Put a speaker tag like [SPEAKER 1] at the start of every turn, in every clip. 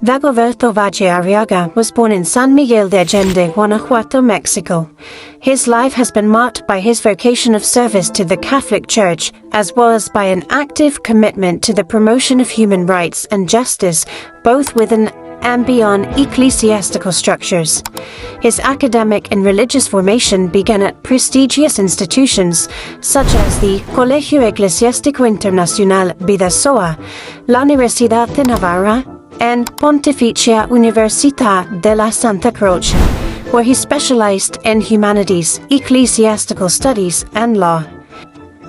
[SPEAKER 1] Dagoberto Valle Arriaga was born in San Miguel de Allende, Guanajuato, Mexico. His life has been marked by his vocation of service to the Catholic Church, as well as by an active commitment to the promotion of human rights and justice, both within and beyond ecclesiastical structures. His academic and religious formation began at prestigious institutions such as the Colegio Eclesiástico Internacional Vidasoa, la Universidad de Navarra, and Pontificia Università della Santa Croce, where he specialized in humanities, ecclesiastical studies, and law.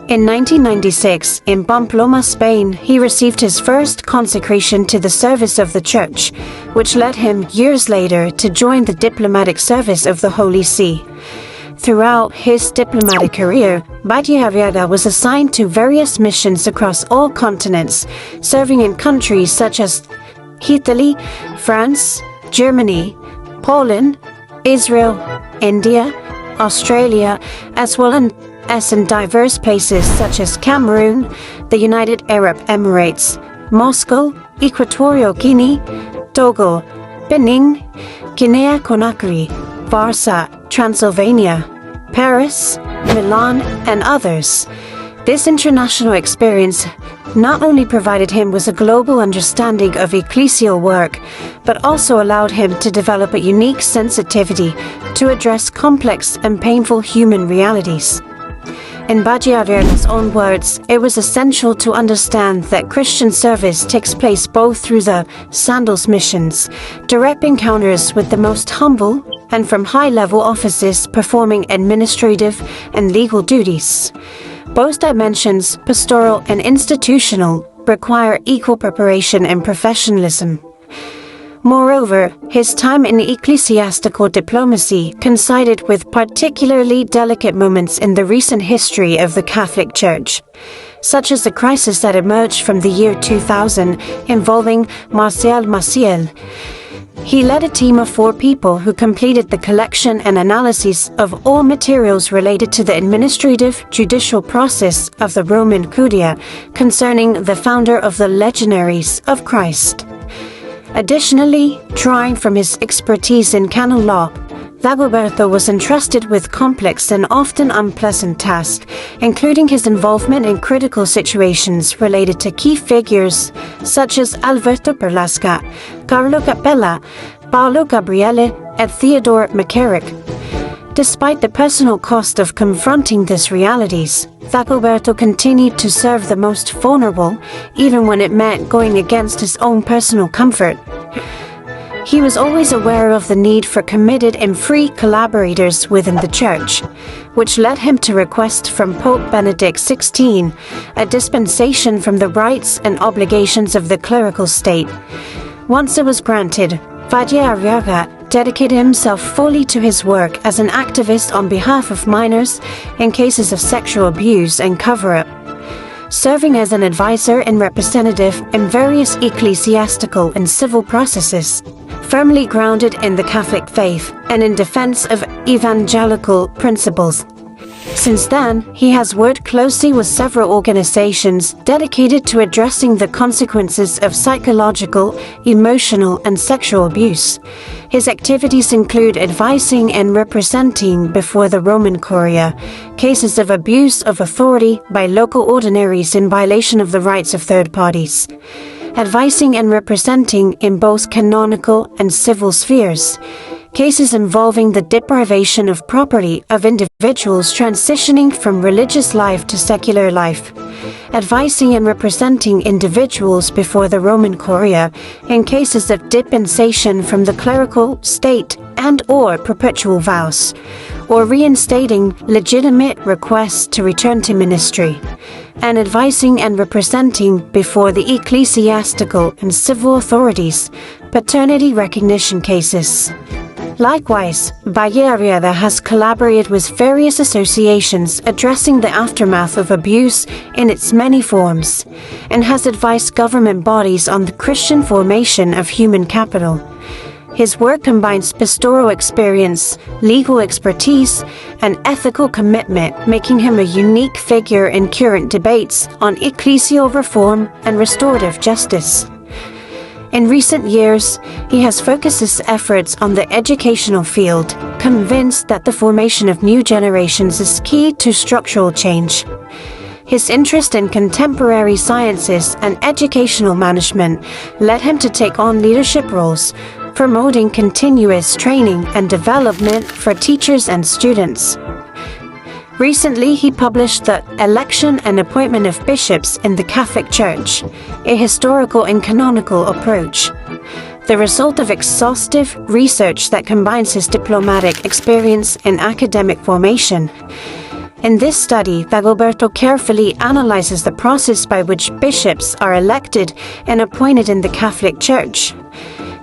[SPEAKER 1] In 1996, in Pamplona, Spain, he received his first consecration to the service of the Church, which led him years later to join the diplomatic service of the Holy See. Throughout his diplomatic career, Valle Arriaga was assigned to various missions across all continents, serving in countries such as Italy, France, Germany, Poland, Israel, India, Australia, as well as in diverse places such as Cameroon, the United Arab Emirates, Moscow, Equatorial Guinea, Togo, Benin, Guinea-Conakry, Varsa, Transylvania, Paris, Milan, and others. This international experience not only provided him with a global understanding of ecclesial work, but also allowed him to develop a unique sensitivity to address complex and painful human realities. In Valle Arriaga's own words, it was essential to understand that Christian service takes place both through the sandals missions, direct encounters with the most humble, and from high-level offices performing administrative and legal duties. Both dimensions, pastoral and institutional, require equal preparation and professionalism. Moreover, his time in ecclesiastical diplomacy coincided with particularly delicate moments in the recent history of the Catholic Church, such as the crisis that emerged from the year 2000 involving Marcial Maciel. He led a team of 4 people who completed the collection and analysis of all materials related to the administrative judicial process of the Roman Curia concerning the founder of the Legionaries of Christ. Additionally, drawing from his expertise in canon law, Dagoberto was entrusted with complex and often unpleasant tasks, including his involvement in critical situations related to key figures such as Alberto Perlasca, Carlo Capella, Paolo Gabriele, and Theodore McCarrick. Despite the personal cost of confronting these realities, Dagoberto continued to serve the most vulnerable, even when it meant going against his own personal comfort. He was always aware of the need for committed and free collaborators within the Church, which led him to request from Pope Benedict XVI a dispensation from the rights and obligations of the clerical state. Once it was granted, Valle Arriaga dedicated himself fully to his work as an activist on behalf of minors in cases of sexual abuse and cover-up, serving as an advisor and representative in various ecclesiastical and civil processes, firmly grounded in the Catholic faith and in defense of evangelical principles. Since then, he has worked closely with several organizations dedicated to addressing the consequences of psychological, emotional, and sexual abuse. His activities include advising and representing before the Roman Curia cases of abuse of authority by local ordinaries in violation of the rights of third parties, advising and representing in both canonical and civil spheres, cases involving the deprivation of property of individuals transitioning from religious life to secular life, advising and representing individuals before the Roman Curia in cases of dispensation from the clerical state and/or perpetual vows, or reinstating legitimate requests to return to ministry, and advising and representing before the ecclesiastical and civil authorities paternity recognition cases. Likewise, Valle Arriaga has collaborated with various associations addressing the aftermath of abuse in its many forms, and has advised government bodies on the Christian formation of human capital. His work combines pastoral experience, legal expertise, and ethical commitment, making him a unique figure in current debates on ecclesial reform and restorative justice. In recent years, he has focused his efforts on the educational field, convinced that the formation of new generations is key to structural change. His interest in contemporary sciences and educational management led him to take on leadership roles, promoting continuous training and development for teachers and students. Recently, he published The Election and Appointment of Bishops in the Catholic Church, a historical and canonical approach, the result of exhaustive research that combines his diplomatic experience and academic formation. In this study, Dagoberto carefully analyzes the process by which bishops are elected and appointed in the Catholic Church,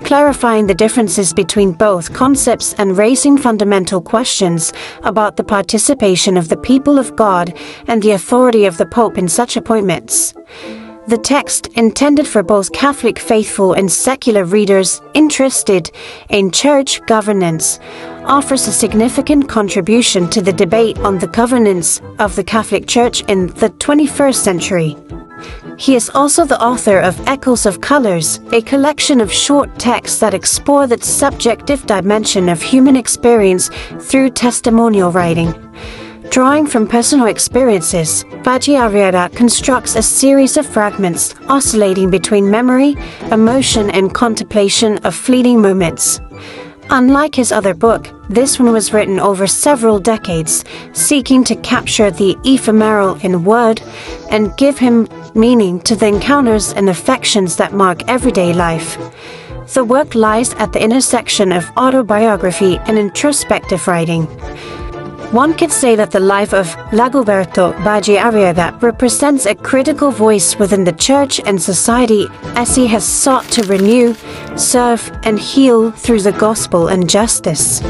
[SPEAKER 1] clarifying the differences between both concepts and raising fundamental questions about the participation of the people of God and the authority of the Pope in such appointments. The text, intended for both Catholic faithful and secular readers interested in church governance, offers a significant contribution to the debate on the governance of the Catholic Church in the 21st century. He is also the author of Echoes of Colors, a collection of short texts that explore the subjective dimension of human experience through testimonial writing. Drawing from personal experiences, Valle Arriaga constructs a series of fragments oscillating between memory, emotion, and contemplation of fleeting moments. Unlike his other book, this one was written over several decades, seeking to capture the ephemeral in word and give him meaning to the encounters and affections that mark everyday life. The work lies at the intersection of autobiography and introspective writing. One could say that the life of Dagoberto Valle Arriaga represents a critical voice within the Church and society as he has sought to renew, serve, and heal through the gospel and justice.